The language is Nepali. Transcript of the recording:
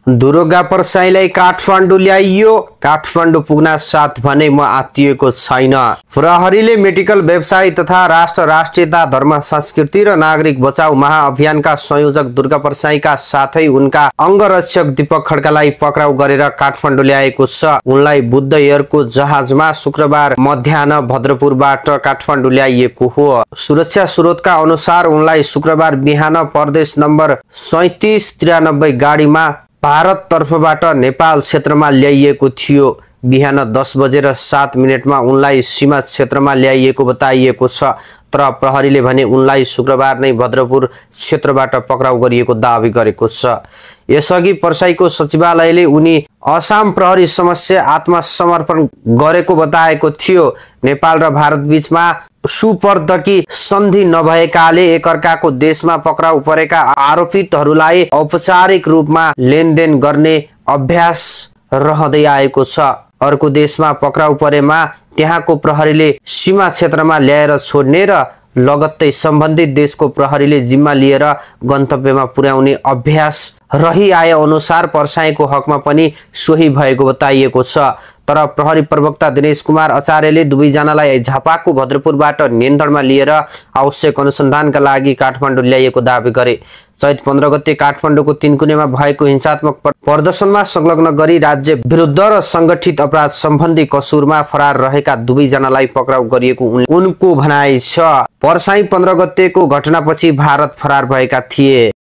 दुर्गा परसाईलाई काठमाडौँ ल्याइयो। काठमाडौँ पुग्न साथ भने म आत्तिएको छैन। प्रहरीले मेडिकल व्यवसायी तथा राष्ट्रियता धर्म संस्कृति र नागरिक बचाउ महाअभियानका संयोजक दुर्गा परसाईका साथै उनका अंगरक्षक दीपक खड्कालाई पक्राउ गरेर काठमाडौँ ल्याएको छ। उनलाई बुद्ध एयरको जहाजमा शुक्रबार मध्याह्न भद्रपुरबाट काठमाडौँ ल्याइएको हो। सुरक्षा स्रोतका अनुसार उनलाई शुक्रबार बिहान प्रदेश नम्बर 3793 गाडीमा भारत तर्फबाट नेपाल क्षेत्रमा ल्याइएको थियो। बिहान 10:07 मा उनलाई सीमा क्षेत्रमा ल्याइएको बताइएको छ। तर प्रहरीले भने उनलाई शुक्रबार नै भद्रपुर क्षेत्रबाट पक्राउ गरिएको दावी गरेको छ। यसअघि परसाईको सचिवालयले उनी असम प्रहरी समक्ष आत्मसमर्पण गरेको बताएको थियो। नेपाल र भारत बीचमा सुपर्दकी सन्धि नभएकाले एकअर्काको देशमा पक्राउ परेका आरोपितहरूलाई औपचारिक रूपमा लेनदेन गर्ने अभ्यास रहँदै आएको छ। अर्को देशमा पक्राउ परेमा त्यहाँको प्रहरीले सीमा क्षेत्रमा ल्याएर छोड्ने र लगत्तै सम्बन्धित देशको प्रहरीले जिम्मा लिएर गन्तव्यमा पुर्याउने अभ्यास रही आए अनुसार परसाईको हकमा पनि सोही भएको बताइएको छ। तर प्रहरी प्रवक्ता दिनेश कुमार आचार्यले दुवैजनालाई झापाको भद्रपुरबाट नियन्त्रणमा लिएर आवश्यक अनुसन्धानका लागि काठमाडौँ ल्याइएको दावी गरे। चैत 15 गते काठमाडौँको तीनकुनेमा भएको हिंसात्मक प्रदर्शनमा संलग्न गरी राज्य विरुद्ध र संगठित अपराध सम्बन्धी कसुरमा फरार रहेका दुवैजनालाई पक्राउ गरिएको उनको भनाइ छ। परसाई 15 गतेको घटनापछि भारत फरार भएका थिए।